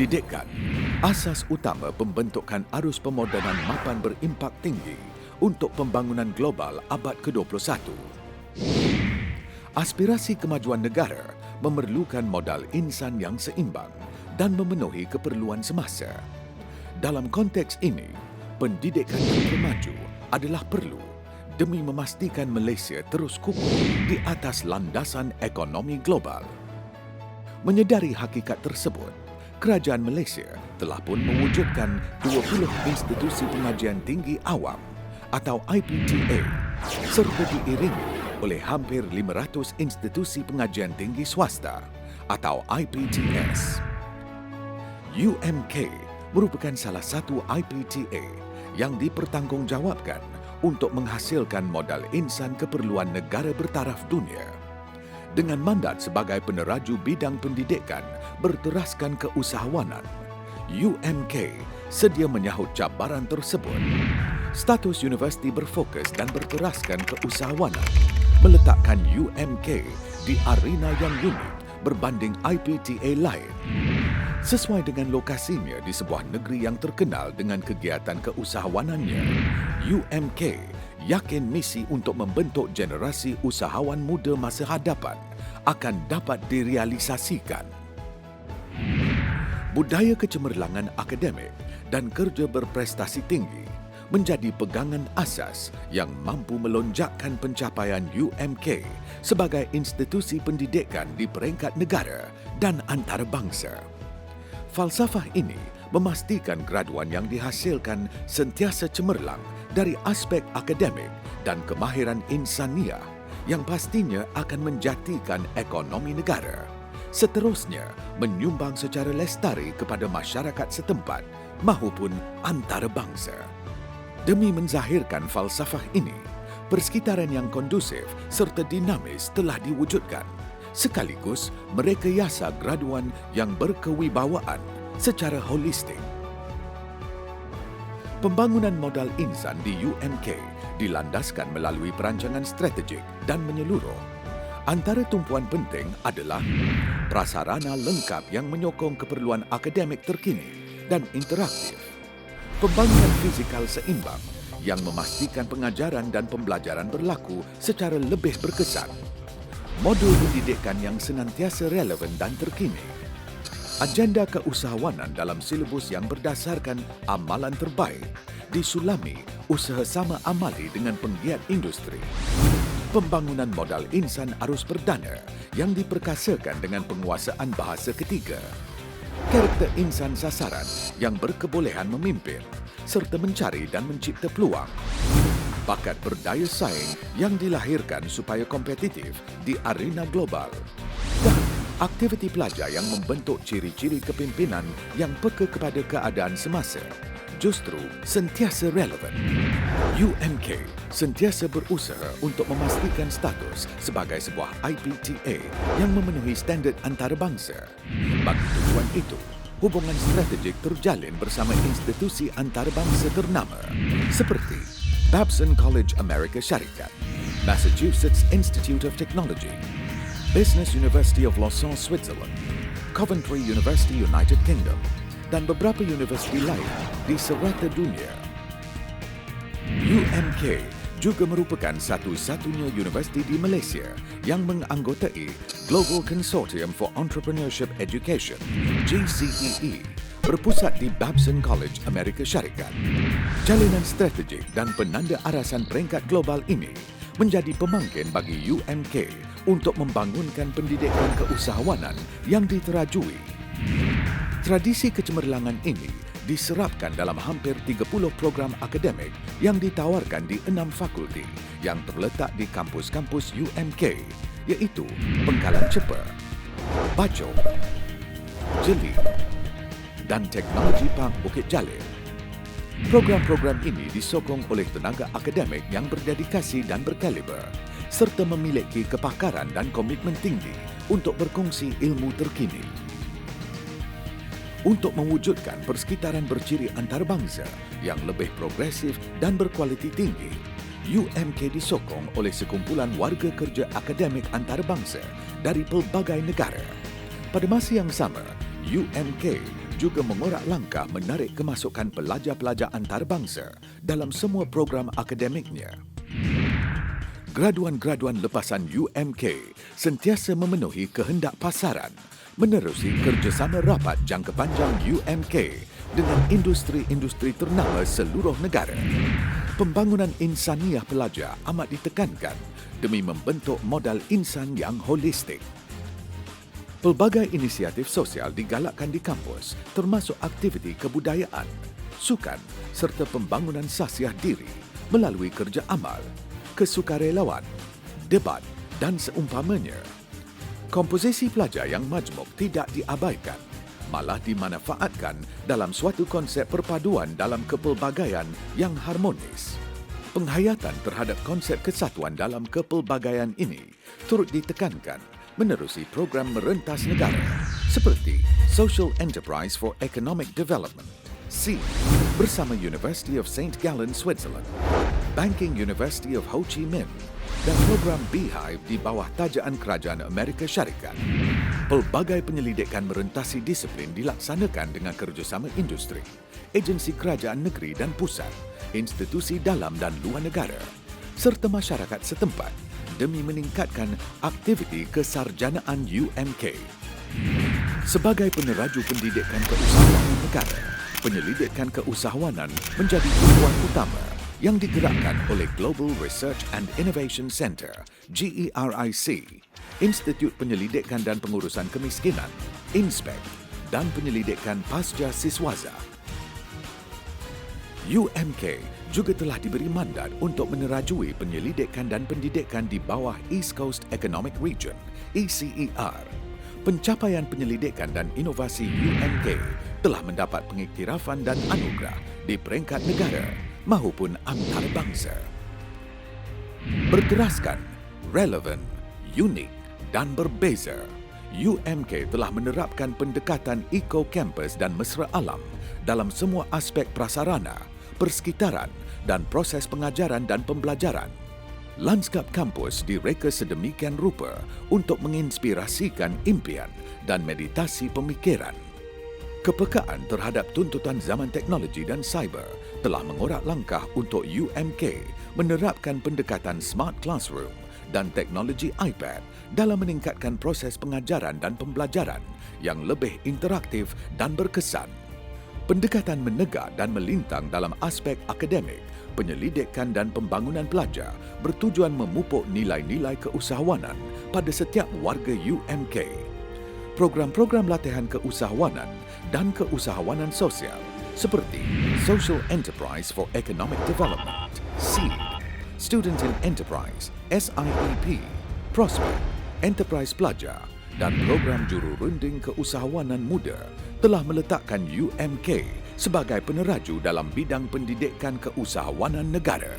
Pendidikan, asas utama pembentukan arus pemodenan mapan berimpak tinggi untuk pembangunan global abad ke-21. Aspirasi kemajuan negara memerlukan modal insan yang seimbang dan memenuhi keperluan semasa. Dalam konteks ini, pendidikan yang bermaju adalah perlu demi memastikan Malaysia terus kukuh di atas landasan ekonomi global. Menyedari hakikat tersebut, Kerajaan Malaysia telah pun mewujudkan 20 institusi pengajian tinggi awam atau IPTA serta diiringi oleh hampir 500 institusi pengajian tinggi swasta atau IPTS. UMK merupakan salah satu IPTA yang dipertanggungjawabkan untuk menghasilkan modal insan keperluan negara bertaraf dunia. Dengan mandat sebagai peneraju bidang pendidikan berteraskan keusahawanan, UMK sedia menyahut cabaran tersebut. Status universiti berfokus dan berteraskan keusahawanan meletakkan UMK di arena yang unik berbanding IPTA lain. Sesuai dengan lokasinya di sebuah negeri yang terkenal dengan kegiatan keusahawanannya, UMK yakin misi untuk membentuk generasi usahawan muda masa hadapan akan dapat direalisasikan. Budaya kecemerlangan akademik dan kerja berprestasi tinggi menjadi pegangan asas yang mampu melonjakkan pencapaian UMK sebagai institusi pendidikan di peringkat negara dan antarabangsa. Falsafah ini memastikan graduan yang dihasilkan sentiasa cemerlang dari aspek akademik dan kemahiran insaniah yang pastinya akan menjatikan ekonomi negara. Seterusnya, menyumbang secara lestari kepada masyarakat setempat mahupun antarabangsa. Demi menzahirkan falsafah ini, persekitaran yang kondusif serta dinamis telah diwujudkan, sekaligus merekayasa graduan yang berkewibawaan secara holistik. Pembangunan modal insan di UMK dilandaskan melalui perancangan strategik dan menyeluruh. Antara tumpuan penting adalah prasarana lengkap yang menyokong keperluan akademik terkini dan interaktif. Pembangunan fizikal seimbang yang memastikan pengajaran dan pembelajaran berlaku secara lebih berkesan. Modul pendidikan yang senantiasa relevan dan terkini. Agenda keusahawanan dalam silibus yang berdasarkan amalan terbaik disulami usaha sama amali dengan penggiat industri. Pembangunan modal insan arus perdana yang diperkasakan dengan penguasaan bahasa ketiga. Karakter insan sasaran yang berkebolehan memimpin serta mencari dan mencipta peluang. Bakat berdaya saing yang dilahirkan supaya kompetitif di arena global. Dan aktiviti pelajar yang membentuk ciri-ciri kepimpinan yang peka kepada keadaan semasa justru sentiasa relevan. UMK sentiasa berusaha untuk memastikan status sebagai sebuah IPTA yang memenuhi standard antarabangsa. Bagi tujuan itu, hubungan strategik terjalin bersama institusi antarabangsa ternama seperti Babson College Amerika Syarikat, Massachusetts Institute of Technology, Business University of Lausanne, Switzerland, Coventry University, United Kingdom, dan beberapa universiti lain di serata dunia. UMK juga merupakan satu-satunya universiti di Malaysia yang menganggotai Global Consortium for Entrepreneurship Education, GCEE, berpusat di Babson College Amerika Syarikat. Jalinan strategik dan penanda arasan peringkat global ini menjadi pemangkin bagi UMK untuk membangunkan pendidikan keusahawanan yang diterajui. Tradisi kecemerlangan ini diserapkan dalam hampir 30 program akademik yang ditawarkan di 6 fakulti yang terletak di kampus-kampus UMK, iaitu Bengkalan Cepa, Bachok, Jeli dan Teknologi Park Bukit Jalil. Program-program ini disokong oleh tenaga akademik yang berdedikasi dan berkaliber serta memiliki kepakaran dan komitmen tinggi untuk berkongsi ilmu terkini. Untuk mewujudkan persekitaran berciri antarabangsa yang lebih progresif dan berkualiti tinggi, UMK disokong oleh sekumpulan warga kerja akademik antarabangsa dari pelbagai negara. Pada masa yang sama, UMK juga mengorak langkah menarik kemasukan pelajar-pelajar antarabangsa dalam semua program akademiknya. Graduan-graduan lepasan UMK sentiasa memenuhi kehendak pasaran menerusi kerjasama rapat jangka panjang UMK dengan industri-industri ternama seluruh negara. Pembangunan insaniah pelajar amat ditekankan demi membentuk modal insan yang holistik. Pelbagai inisiatif sosial digalakkan di kampus termasuk aktiviti kebudayaan, sukan serta pembangunan sasiah diri melalui kerja amal, kesukarelawan, debat dan seumpamanya. Komposisi pelajar yang majmuk tidak diabaikan, malah dimanfaatkan dalam suatu konsep perpaduan dalam kepelbagaian yang harmonis. Penghayatan terhadap konsep kesatuan dalam kepelbagaian ini turut ditekankan menerusi program merentas negara seperti Social Enterprise for Economic Development, SEED, bersama University of St. Gallen, Switzerland, Banking University of Ho Chi Minh dan program Beehive di bawah tajaan Kerajaan Amerika Syarikat. Pelbagai penyelidikan merentasi disiplin dilaksanakan dengan kerjasama industri, agensi kerajaan negeri dan pusat, institusi dalam dan luar negara, serta masyarakat setempat demi meningkatkan aktiviti kesarjanaan UMK. Sebagai peneraju pendidikan keusahawanan negara, penyelidikan keusahawanan menjadi tujuan utama yang digerakkan oleh Global Research and Innovation Centre, GERIC, Institut Penyelidikan dan Pengurusan Kemiskinan, INSPEC, dan Penyelidikan Pasca Siswaza. UMK juga telah diberi mandat untuk menerajui penyelidikan dan pendidikan di bawah East Coast Economic Region, ECER. Pencapaian penyelidikan dan inovasi UMK telah mendapat pengiktirafan dan anugerah di peringkat negara maupun antarabangsa. Berteraskan, relevan, unik dan berbeza, UMK telah menerapkan pendekatan eco-campus dan mesra alam dalam semua aspek prasarana, persekitaran dan proses pengajaran dan pembelajaran. Lanskap kampus direka sedemikian rupa untuk menginspirasikan impian dan meditasi pemikiran. Kepekaan terhadap tuntutan zaman teknologi dan cyber telah mengorak langkah untuk UMK menerapkan pendekatan Smart Classroom dan teknologi iPad dalam meningkatkan proses pengajaran dan pembelajaran yang lebih interaktif dan berkesan. Pendekatan menegak dan melintang dalam aspek akademik, penyelidikan dan pembangunan pelajar bertujuan memupuk nilai-nilai keusahawanan pada setiap warga UMK. Program-program latihan keusahawanan dan keusahawanan sosial seperti Social Enterprise for Economic Development, SEED, Student in Enterprise, SIEP, Prospect, Enterprise Pelajar dan program juru runding keusahawanan muda telah meletakkan UMK sebagai peneraju dalam bidang pendidikan keusahawanan negara.